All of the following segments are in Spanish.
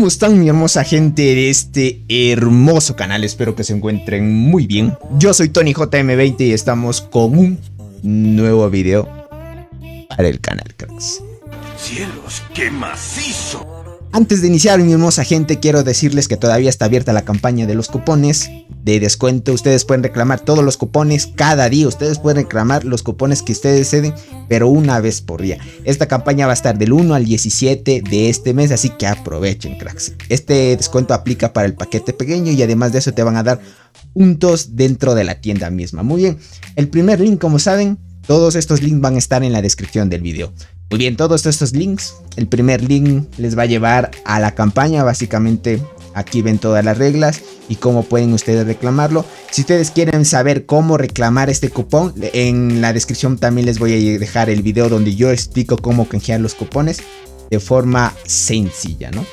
¿Cómo están, mi hermosa gente de este hermoso canal? Espero que se encuentren muy bien. Yo soy TonyJM20 y estamos con un nuevo video para el canal, cracks. ¡Cielos, qué macizo! Antes de iniciar, mi hermosa gente, quiero decirles que todavía está abierta la campaña de los cupones de descuento. Ustedes pueden reclamar todos los cupones cada día. Ustedes pueden reclamar los cupones que ustedes deseen, pero una vez por día. Esta campaña va a estar del 1 al 17 de este mes, así que aprovechen, cracks. Este descuento aplica para el paquete pequeño y además de eso te van a dar puntos dentro de la tienda misma. Muy bien, el primer link, como saben, todos estos links van a estar en la descripción del video. Muy bien, todos estos links, el primer link les va a llevar a la campaña. Básicamente aquí ven todas las reglas y cómo pueden ustedes reclamarlo. Si ustedes quieren saber cómo reclamar este cupón, en la descripción también les voy a dejar el video donde yo explico cómo canjear los cupones de forma sencilla, ¿no?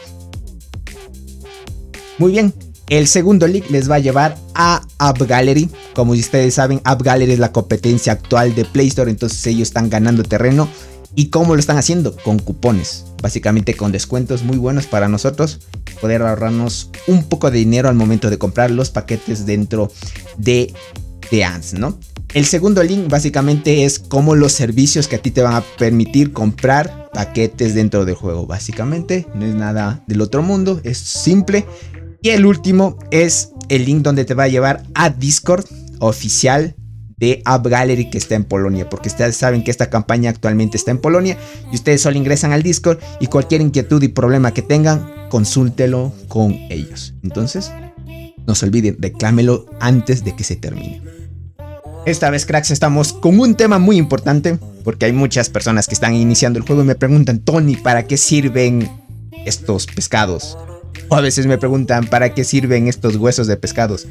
Muy bien, el segundo link les va a llevar a AppGallery. Como ustedes saben, AppGallery es la competencia actual de Play Store, entonces ellos están ganando terreno. ¿Y cómo lo están haciendo? Con cupones, básicamente con descuentos muy buenos para nosotros, poder ahorrarnos un poco de dinero al momento de comprar los paquetes dentro de Ants, ¿no? El segundo link básicamente es como los servicios que a ti te van a permitir comprar paquetes dentro del juego. Básicamente no es nada del otro mundo, es simple. Y el último es el link donde te va a llevar a Discord oficial de AppGallery, que está en Polonia, porque ustedes saben que esta campaña actualmente está en Polonia y ustedes solo ingresan al Discord y cualquier inquietud y problema que tengan, consúltelo con ellos. Entonces, no se olviden, reclámelo antes de que se termine. Esta vez, cracks, estamos con un tema muy importante, porque hay muchas personas que están iniciando el juego y me preguntan: Tony, ¿para qué sirven estos pescados? O a veces me preguntan: ¿para qué sirven estos huesos de pescados?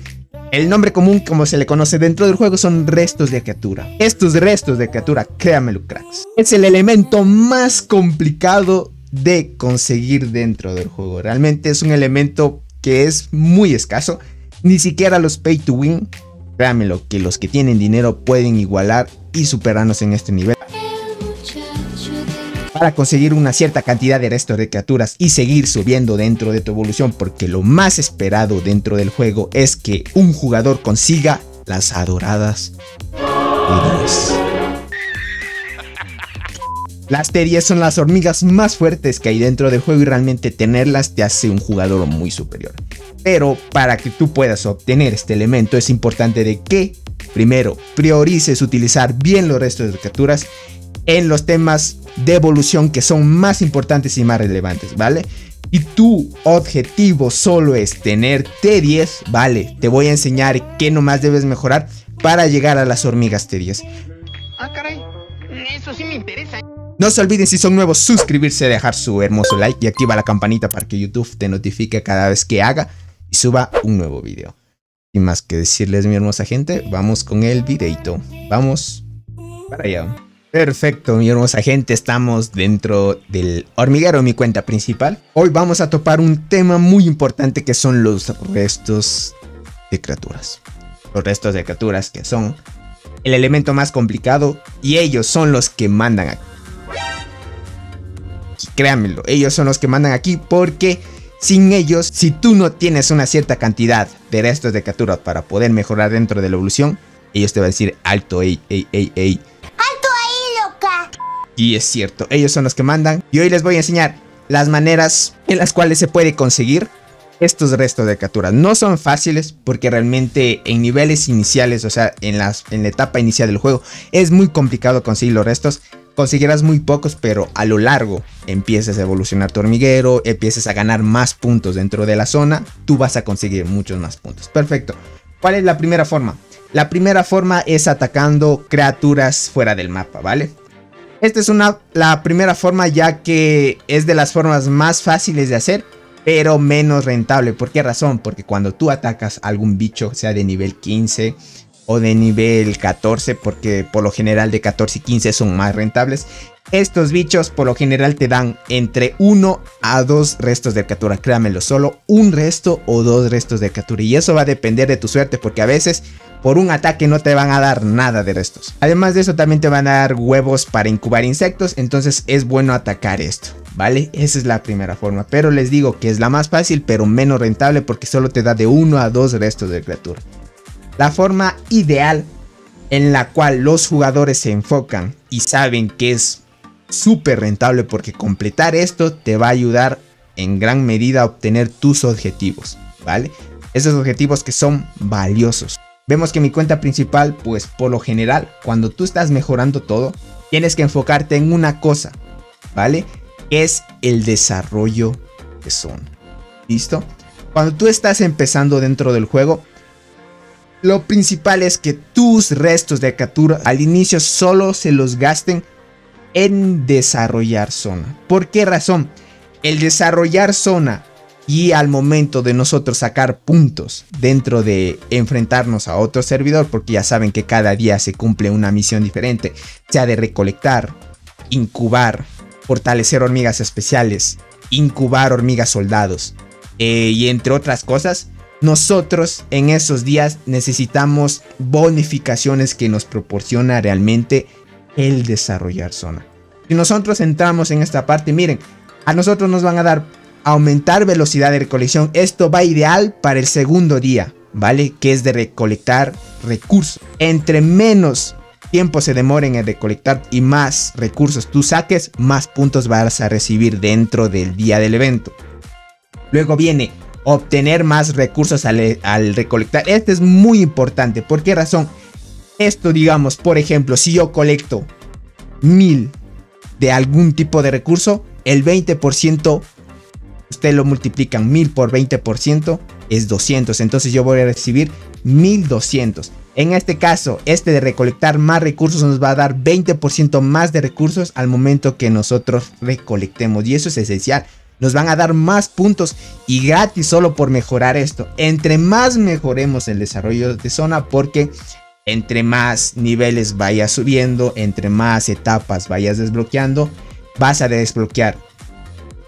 El nombre común, como se le conoce dentro del juego, son restos de criatura. Estos restos de criatura, créanmelo, cracks, es el elemento más complicado de conseguir dentro del juego. Realmente es un elemento que es muy escaso. Ni siquiera los pay to win, créanmelo, que los que tienen dinero pueden igualar y superarnos en este nivel. Para conseguir una cierta cantidad de restos de criaturas y seguir subiendo dentro de tu evolución, porque lo más esperado dentro del juego es que un jugador consiga las adoradas T10. Las T10 son las hormigas más fuertes que hay dentro del juego y realmente tenerlas te hace un jugador muy superior. Pero para que tú puedas obtener este elemento es importante de que primero priorices utilizar bien los restos de criaturas en los temas de evolución que son más importantes y más relevantes, ¿vale? Y tu objetivo solo es tener T10, ¿vale? Te voy a enseñar qué nomás debes mejorar para llegar a las hormigas T10. Ah, caray, eso sí me interesa. No se olviden, si son nuevos, suscribirse, dejar su hermoso like y activa la campanita para que YouTube te notifique cada vez que haga y suba un nuevo video. Sin más que decirles, mi hermosa gente, vamos con el videito. Vamos para allá. Perfecto, mi hermosa gente, estamos dentro del hormiguero, mi cuenta principal. Hoy vamos a topar un tema muy importante que son los restos de criaturas. Los restos de criaturas que son el elemento más complicado y ellos son los que mandan aquí. Créanmelo, ellos son los que mandan aquí porque sin ellos, si tú no tienes una cierta cantidad de restos de criaturas para poder mejorar dentro de la evolución, ellos te van a decir: alto, ey. Y es cierto, ellos son los que mandan. Y hoy les voy a enseñar las maneras en las cuales se puede conseguir estos restos de criaturas. No son fáciles porque realmente en niveles iniciales, o sea, en la etapa inicial del juego, es muy complicado conseguir los restos. Conseguirás muy pocos, pero a lo largo empiezas a evolucionar tu hormiguero, empiezas a ganar más puntos dentro de la zona, tú vas a conseguir muchos más puntos. Perfecto. ¿Cuál es la primera forma? La primera forma es atacando criaturas fuera del mapa, ¿vale? Esta es la primera forma, ya que es de las formas más fáciles de hacer, pero menos rentable. ¿Por qué razón? Porque cuando tú atacas a algún bicho, sea de nivel 15 o de nivel 14, porque por lo general de 14 y 15 son más rentables. Estos bichos por lo general te dan entre 1 a 2 restos de captura, créanmelo, solo un resto o 2 restos de captura, y eso va a depender de tu suerte, porque a veces por un ataque no te van a dar nada de restos. Además de eso también te van a dar huevos para incubar insectos, entonces es bueno atacar esto, ¿vale? Esa es la primera forma, pero les digo que es la más fácil pero menos rentable, porque solo te da de 1 a 2 restos de criatura. La forma ideal en la cual los jugadores se enfocan y saben que es súper rentable, porque completar esto te va a ayudar en gran medida a obtener tus objetivos, ¿vale? Esos objetivos que son valiosos. Vemos que mi cuenta principal, pues por lo general, cuando tú estás mejorando todo, tienes que enfocarte en una cosa, ¿vale? Es el desarrollo de zona. ¿Listo? Cuando tú estás empezando dentro del juego, lo principal es que tus restos de captura al inicio solo se los gasten en desarrollar zona. ¿Por qué razón? El desarrollar zona y al momento de nosotros sacar puntos dentro de enfrentarnos a otro servidor, porque ya saben que cada día se cumple una misión diferente, sea de recolectar, incubar, fortalecer hormigas especiales, incubar hormigas soldados, y entre otras cosas, nosotros en esos días necesitamos bonificaciones que nos proporciona realmente el desarrollar zona. Si nosotros entramos en esta parte, miren, a nosotros nos van a dar aumentar velocidad de recolección. Esto va ideal para el segundo día, ¿vale? Que es de recolectar recursos. Entre menos tiempo se demoren en recolectar y más recursos tú saques, más puntos vas a recibir dentro del día del evento. Luego viene obtener más recursos al recolectar. Este es muy importante. ¿Por qué razón? Esto, digamos, por ejemplo, si yo colecto 1000 de algún tipo de recurso, el 20%, usted lo multiplican 1000 por 20%, es 200. Entonces yo voy a recibir 1200. En este caso, este de recolectar más recursos nos va a dar 20% más de recursos al momento que nosotros recolectemos. Y eso es esencial. Nos van a dar más puntos y gratis solo por mejorar esto. Entre más mejoremos el desarrollo de zona, porque entre más niveles vayas subiendo, entre más etapas vayas desbloqueando, vas a desbloquear.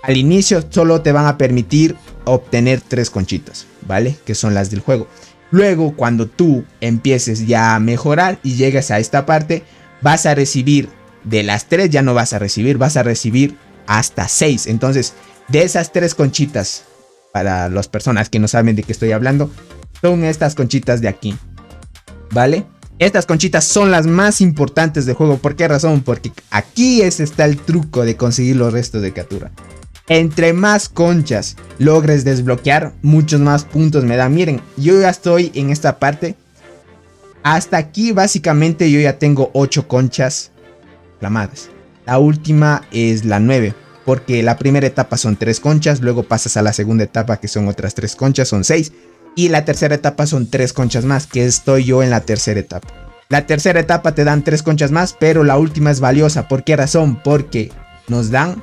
Al inicio solo te van a permitir obtener 3 conchitas, ¿vale? Que son las del juego. Luego, cuando tú empieces ya a mejorar y llegues a esta parte, vas a recibir de las 3, ya no vas a recibir, vas a recibir hasta 6. Entonces, de esas 3 conchitas, para las personas que no saben de qué estoy hablando, son estas conchitas de aquí, ¿vale? Estas conchitas son las más importantes del juego. ¿Por qué razón? Porque aquí está el truco de conseguir los restos de captura. Entre más conchas logres desbloquear, muchos más puntos me dan. Miren, yo ya estoy en esta parte. Hasta aquí básicamente yo ya tengo 8 conchas reclamadas. La última es la 9. Porque la primera etapa son 3 conchas. Luego pasas a la segunda etapa, que son otras 3 conchas, son 6. Y la tercera etapa son 3 conchas más, que estoy yo en la tercera etapa. La tercera etapa te dan 3 conchas más, pero la última es valiosa. ¿Por qué razón? Porque nos dan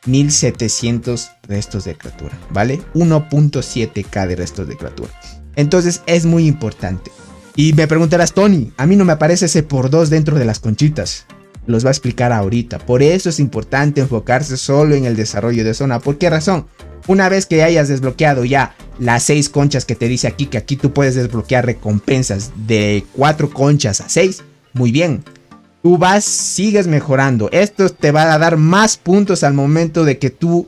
1700 restos de criatura, ¿vale? 1.7k de restos de criatura. Entonces es muy importante. Y me preguntarás, Tony, a mí no me aparece ese por 2 dentro de las conchitas. Los va a explicar ahorita. Por eso es importante enfocarse solo en el desarrollo de zona. ¿Por qué razón? Una vez que hayas desbloqueado ya las 6 conchas que te dice aquí, que aquí tú puedes desbloquear recompensas de 4 conchas a 6, muy bien. Tú sigues mejorando. Esto te va a dar más puntos al momento de que tú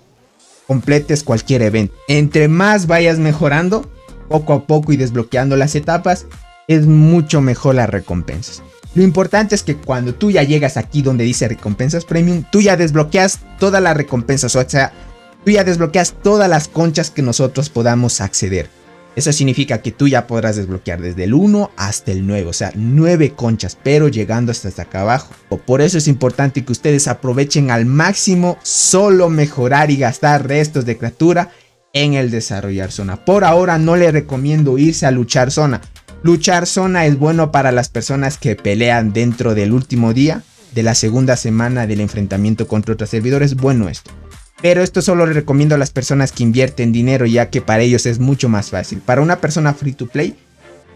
completes cualquier evento. Entre más vayas mejorando, poco a poco y desbloqueando las etapas, es mucho mejor las recompensas. Lo importante es que cuando tú ya llegas aquí donde dice recompensas premium, tú ya desbloqueas todas las recompensas, o sea, tú ya desbloqueas todas las conchas que nosotros podamos acceder. Eso significa que tú ya podrás desbloquear desde el 1 hasta el 9, o sea, 9 conchas, pero llegando hasta acá abajo. Por eso es importante que ustedes aprovechen al máximo solo mejorar y gastar restos de criatura en el desarrollar zona. Por ahora no les recomiendo irse a luchar zona. Luchar zona es bueno para las personas que pelean dentro del último día de la segunda semana del enfrentamiento contra otros servidores. Bueno esto. Pero esto solo le recomiendo a las personas que invierten dinero, ya que para ellos es mucho más fácil. Para una persona free to play,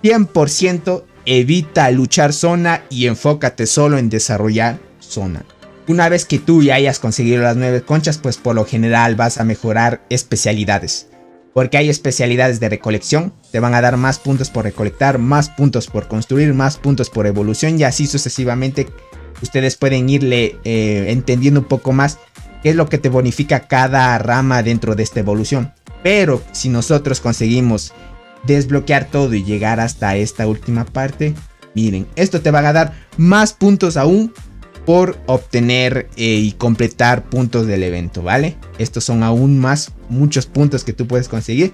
100% evita luchar zona y enfócate solo en desarrollar zona. Una vez que tú ya hayas conseguido las 9 conchas, pues por lo general vas a mejorar especialidades. Porque hay especialidades de recolección, te van a dar más puntos por recolectar, más puntos por construir, más puntos por evolución y así sucesivamente. Ustedes pueden irle entendiendo un poco más qué es lo que te bonifica cada rama dentro de esta evolución. Pero si nosotros conseguimos desbloquear todo y llegar hasta esta última parte, miren, esto te va a dar más puntos aún por obtener y completar puntos del evento, ¿vale? Estos son aún más, muchos puntos que tú puedes conseguir,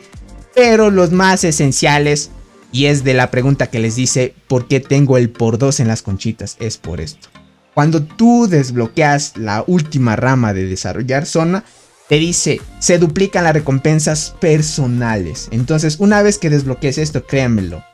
pero los más esenciales, y es de la pregunta que les dice, ¿por qué tengo el por 2 en las conchitas? Es por esto. Cuando tú desbloqueas la última rama de desarrollar zona, te dice, se duplican las recompensas personales. Entonces, una vez que desbloquees esto, créanmelo,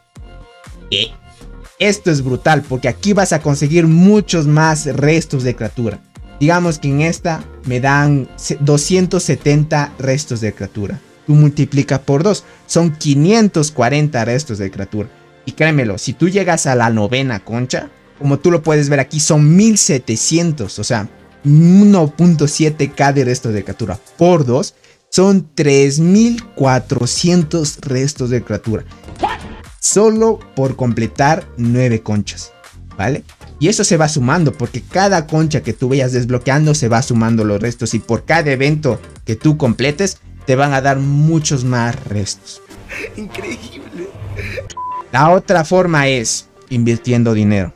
esto es brutal, porque aquí vas a conseguir muchos más restos de criatura. Digamos que en esta me dan 270 restos de criatura. Tú multiplica por 2, son 540 restos de criatura. Y créemelo, si tú llegas a la 9ª concha, como tú lo puedes ver aquí, son 1700, o sea, 1.7k de restos de criatura por 2, son 3400 restos de criatura. Solo por completar 9 conchas, ¿vale? Y eso se va sumando porque cada concha que tú vayas desbloqueando se va sumando los restos. Y por cada evento que tú completes te van a dar muchos más restos. Increíble. La otra forma es invirtiendo dinero.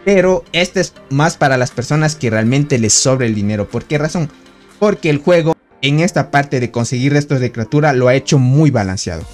Pero este es más para las personas que realmente les sobra el dinero. ¿Por qué razón? Porque el juego en esta parte de conseguir restos de criatura lo ha hecho muy balanceado.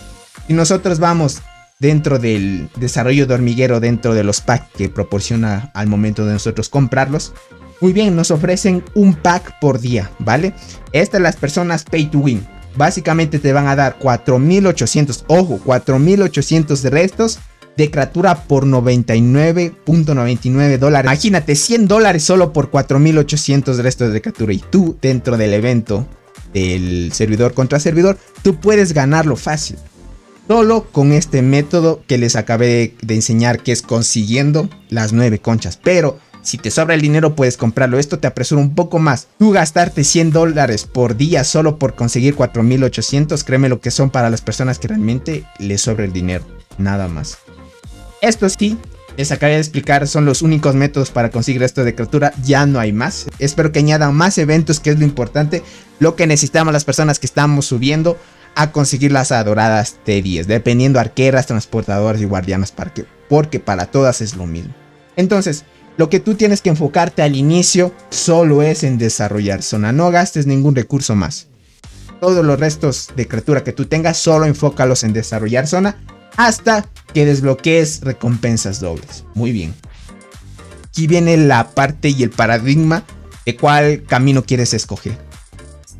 Si nosotros vamos dentro del desarrollo de hormiguero, dentro de los packs que proporciona al momento de nosotros comprarlos, muy bien, nos ofrecen un pack por día, ¿vale? Estas las personas pay to win. Básicamente te van a dar 4800, ojo, 4800 de restos de criatura por 99.99 dólares. Imagínate, $100 solo por 4800 restos de criatura. Y tú, dentro del evento del servidor contra servidor, tú puedes ganarlo fácil. Solo con este método que les acabé de enseñar, que es consiguiendo las 9 conchas. Pero si te sobra el dinero puedes comprarlo. Esto te apresura un poco más. Tú gastarte $100 por día solo por conseguir 4800. Créeme lo que son para las personas que realmente les sobra el dinero. Nada más. Esto sí, les acabé de explicar, son los únicos métodos para conseguir esto de criatura. Ya no hay más. Espero que añadan más eventos, que es lo importante. Lo que necesitamos las personas que estamos subiendo a conseguir las adoradas T10, dependiendo arqueras, transportadoras y guardianas, porque para todas es lo mismo. Entonces, lo que tú tienes que enfocarte al inicio solo es en desarrollar zona. No gastes ningún recurso más. Todos los restos de criatura que tú tengas, solo enfócalos en desarrollar zona hasta que desbloquees recompensas dobles. Muy bien. Aquí viene la parte y el paradigma de cuál camino quieres escoger.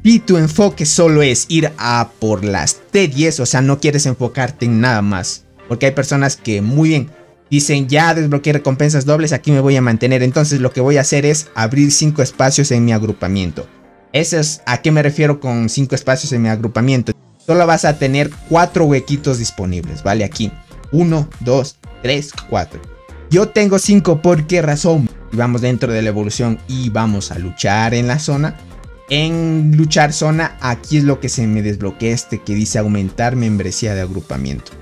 Si tu enfoque solo es ir a por las T10, o sea, no quieres enfocarte en nada más, porque hay personas que muy bien dicen, ya desbloqueé recompensas dobles, aquí me voy a mantener. Entonces lo que voy a hacer es abrir 5 espacios en mi agrupamiento. Eso es a qué me refiero con 5 espacios en mi agrupamiento. Solo vas a tener 4 huequitos disponibles, ¿vale? Aquí 1, 2, 3, 4. Yo tengo 5, ¿por qué razón? Y vamos dentro de la evolución y vamos a luchar en la zona. En luchar zona, aquí es lo que se me desbloquea que dice aumentar membresía de agrupamiento.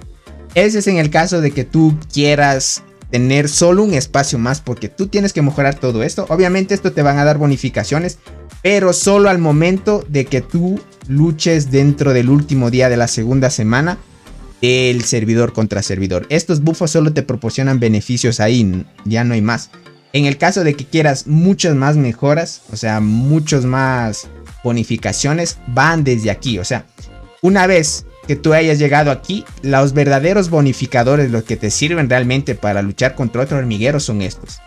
Ese es en el caso de que tú quieras tener solo un espacio más, porque tú tienes que mejorar todo esto. Obviamente esto te van a dar bonificaciones, pero solo al momento de que tú luches dentro del último día de la segunda semana del servidor contra servidor. Estos buffos solo te proporcionan beneficios ahí, ya no hay más. En el caso de que quieras muchas más mejoras, o sea, muchas más bonificaciones, van desde aquí. O sea, una vez que tú hayas llegado aquí, los verdaderos bonificadores, los que te sirven realmente para luchar contra otro hormiguero, son estos.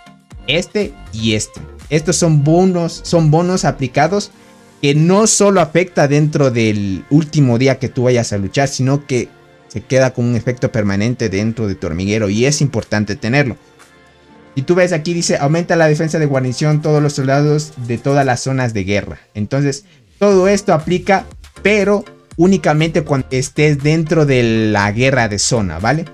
Este y este. Estos son bonos aplicados que no solo afecta dentro del último día que tú vayas a luchar, sino que se queda con un efecto permanente dentro de tu hormiguero, y es importante tenerlo. Si tú ves aquí dice aumenta la defensa de guarnición todos los soldados de todas las zonas de guerra. Entonces todo esto aplica, pero únicamente cuando estés dentro de la guerra de zona, ¿vale?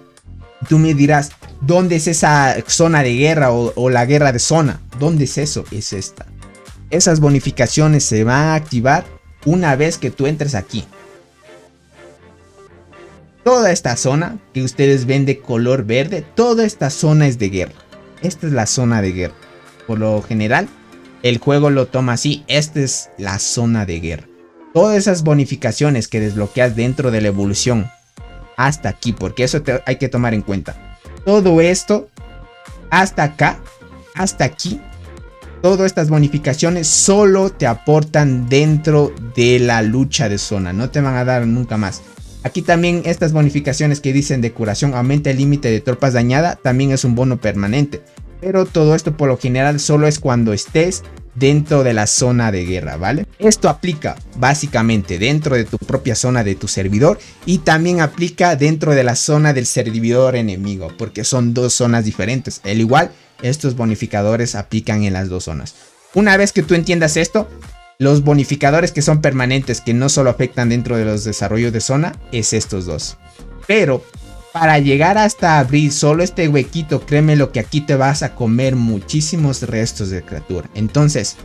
Tú me dirás, ¿Dónde es esa zona de guerra o la guerra de zona? ¿Dónde es eso? Es esta. Esas bonificaciones se van a activar una vez que tú entres aquí. Toda esta zona que ustedes ven de color verde, toda esta zona es de guerra. Esta es la zona de guerra. Por lo general, el juego lo toma así. Esta es la zona de guerra. Todas esas bonificaciones que desbloqueas dentro de la evolución hasta aquí, porque eso hay que tomar en cuenta. Todo esto hasta acá, hasta aquí, todas estas bonificaciones solo te aportan dentro de la lucha de zona. No te van a dar nunca más. Aquí también estas bonificaciones que dicen de curación, aumenta el límite de tropas dañadas, también es un bono permanente. Pero todo esto por lo general solo es cuando estés dentro de la zona de guerra, ¿vale? Esto aplica básicamente dentro de tu propia zona de tu servidor y también aplica dentro de la zona del servidor enemigo, porque son dos zonas diferentes. Al igual, estos bonificadores aplican en las dos zonas. Una vez que tú entiendas esto, los bonificadores que son permanentes, que no solo afectan dentro de los desarrollos de zona, es estos dos. Pero para llegar hasta abrir solo este huequito, créeme lo que aquí te vas a comer muchísimos restos de criatura. Entonces,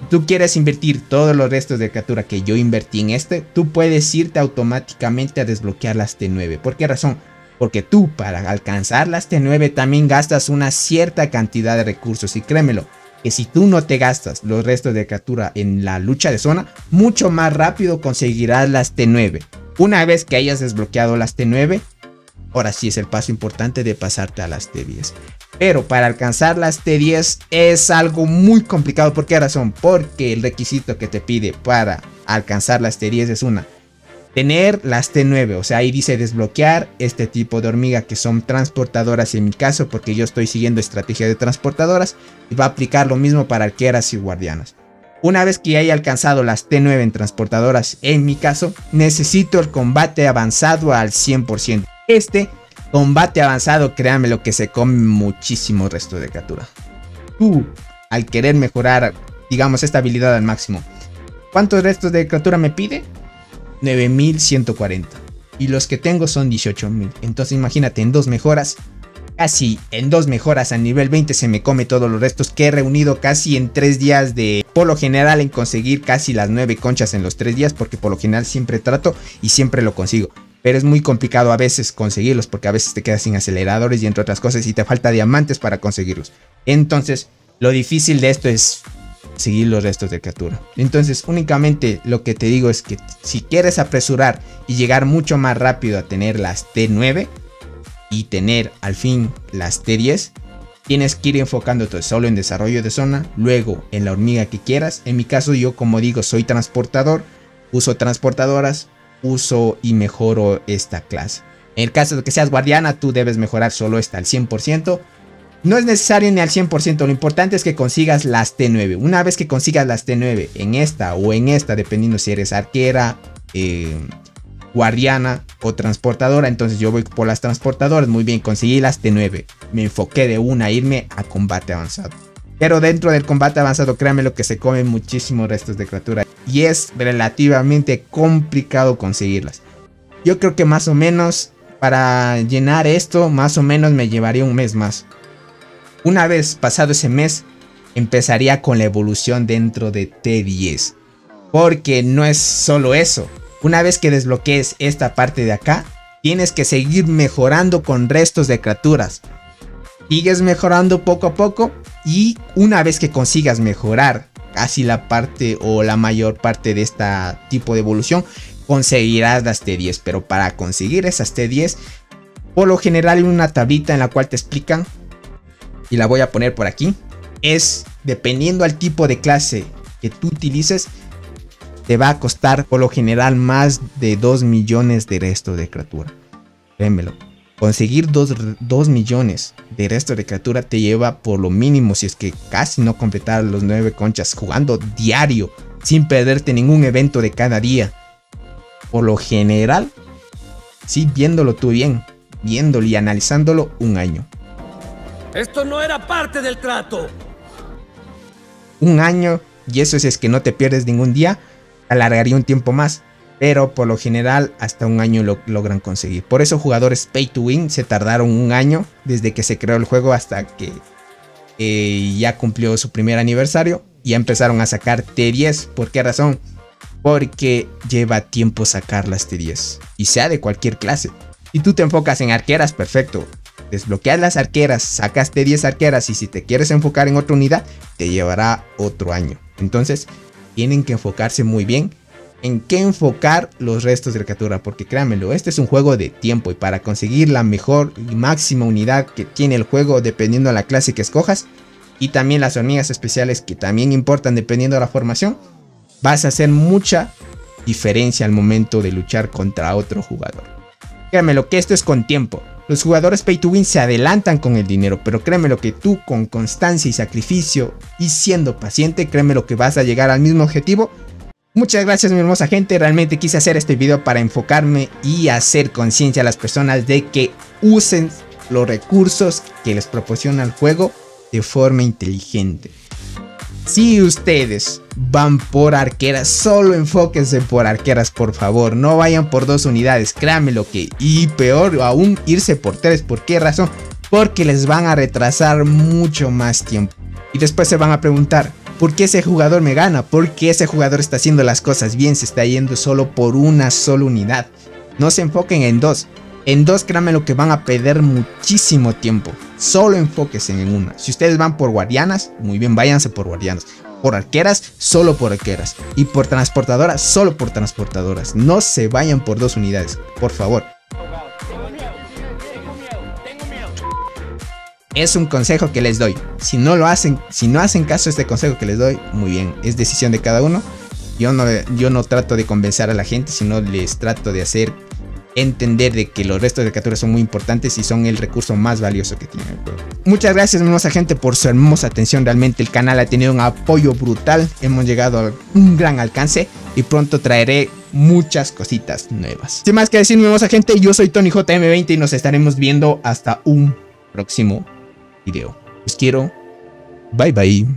tú quieres invertir todos los restos de criatura que yo invertí en este, tú puedes irte automáticamente a desbloquear las T9. ¿Por qué razón? Porque tú para alcanzar las T9 también gastas una cierta cantidad de recursos. Y créemelo, que si tú no te gastas los restos de criatura en la lucha de zona, mucho más rápido conseguirás las T9. Una vez que hayas desbloqueado las T9, ahora sí es el paso importante de pasarte a las T10. Pero para alcanzar las T10 es algo muy complicado. ¿Por qué razón? Porque el requisito que te pide para alcanzar las T10 es tener las T9. O sea, ahí dice desbloquear este tipo de hormiga que son transportadoras en mi caso, porque yo estoy siguiendo estrategia de transportadoras. Y va a aplicar lo mismo para arqueras y guardianas. Una vez que haya alcanzado las T9 en transportadoras, en mi caso, necesito el combate avanzado al 100%. Este combate avanzado, créanme lo que se come muchísimo resto de criatura. Tú, al querer mejorar, digamos, esta habilidad al máximo, ¿cuántos restos de criatura me pide? 9140. Y los que tengo son 18000. Entonces imagínate, en dos mejoras, casi en dos mejoras a nivel 20 se me come todos los restos que he reunido casi en 3 días de... Por lo general en conseguir casi las 9 conchas en los 3 días, porque por lo general siempre trato y siempre lo consigo. Pero es muy complicado a veces conseguirlos, porque a veces te quedas sin aceleradores y entre otras cosas y te falta diamantes para conseguirlos. Entonces lo difícil de esto es seguir los restos de criatura. Entonces únicamente lo que te digo es que si quieres apresurar y llegar mucho más rápido a tener las T9 y tener al fin las T10, tienes que ir enfocándote solo en desarrollo de zona, luego en la hormiga que quieras. En mi caso, yo como digo, soy transportador, uso transportadoras, uso y mejoro esta clase. En el caso de que seas guardiana, tú debes mejorar solo esta al 100%. No es necesario ni al 100%, lo importante es que consigas las T9. Una vez que consigas las T9 en esta o en esta, dependiendo si eres arquera, guardiana o transportadora, entonces yo voy por las transportadoras. Muy bien, conseguí las T9. Me enfoqué de una a irme a combate avanzado. Pero dentro del combate avanzado, créanme lo que se comen muchísimos restos de criatura. Y es relativamente complicado conseguirlas. Yo creo que más o menos para llenar esto, más o menos me llevaría un mes más. Una vez pasado ese mes, empezaría con la evolución dentro de T10. Porque no es solo eso. Una vez que desbloquees esta parte de acá, tienes que seguir mejorando con restos de criaturas. Sigues mejorando poco a poco. Y una vez que consigas mejorar casi la parte o la mayor parte de este tipo de evolución, conseguirás las T10. Pero para conseguir esas T10, por lo general hay una tablita en la cual te explican, y la voy a poner por aquí, es dependiendo al tipo de clase que tú utilices, te va a costar por lo general más de 2 millones de restos de criatura. Créemelo. Conseguir 2 millones de restos de criatura te lleva por lo mínimo, si es que casi no completar los 9 conchas, jugando diario, sin perderte ningún evento de cada día. Por lo general, sí, viéndolo tú bien, viéndolo y analizándolo, un año. Esto no era parte del trato. Un año, y eso si es que no te pierdes ningún día, alargaría un tiempo más. pero por lo general hasta un año lo logran conseguir. Por eso jugadores pay to win se tardaron un año desde que se creó el juego hasta que ya cumplió su primer aniversario. Ya empezaron a sacar T10. ¿Por qué razón? Porque lleva tiempo sacar las T10 y sea de cualquier clase. Si tú te enfocas en arqueras, perfecto. Desbloqueas las arqueras, sacas T10 arqueras y si te quieres enfocar en otra unidad, te llevará otro año. Entonces, tienen que enfocarse muy bien en qué enfocar los restos de la criatura, porque créanmelo, este es un juego de tiempo y para conseguir la mejor y máxima unidad que tiene el juego dependiendo de la clase que escojas y también las hormigas especiales que también importan dependiendo de la formación, vas a hacer mucha diferencia al momento de luchar contra otro jugador. Créanmelo que esto es con tiempo. Los jugadores pay to win se adelantan con el dinero, pero créemelo que tú con constancia y sacrificio y siendo paciente, créemelo que vas a llegar al mismo objetivo. Muchas gracias mi hermosa gente, realmente quise hacer este video para enfocarme y hacer conciencia a las personas de que usen los recursos que les proporciona el juego de forma inteligente. Si ustedes van por arqueras, solo enfóquense por arqueras por favor, no vayan por 2 unidades, créanmelo que, y peor aún irse por 3, ¿por qué razón? Porque les van a retrasar mucho más tiempo y después se van a preguntar, ¿por qué ese jugador me gana? ¿Por qué ese jugador está haciendo las cosas bien? Se está yendo solo por una sola unidad. No se enfoquen en 2. En 2 créanme lo que van a perder muchísimo tiempo. Solo enfóquense en una. Si ustedes van por guardianas, muy bien, váyanse por guardianas. Por arqueras, solo por arqueras. Y por transportadoras, solo por transportadoras. No se vayan por 2 unidades, por favor. Es un consejo que les doy. Si no hacen caso a este consejo que les doy, muy bien, es decisión de cada uno. Yo no trato de convencer a la gente, sino les trato de hacer entender de que los restos de criaturas son muy importantes y son el recurso más valioso que tiene el juego. Muchas gracias hermosa gente por su hermosa atención. Realmente el canal ha tenido un apoyo brutal. Hemos llegado a un gran alcance y pronto traeré muchas cositas nuevas. Sin más que decir mi hermosa gente, yo soy Tony JM20 y nos estaremos viendo hasta un próximo video. Los quiero. Bye bye.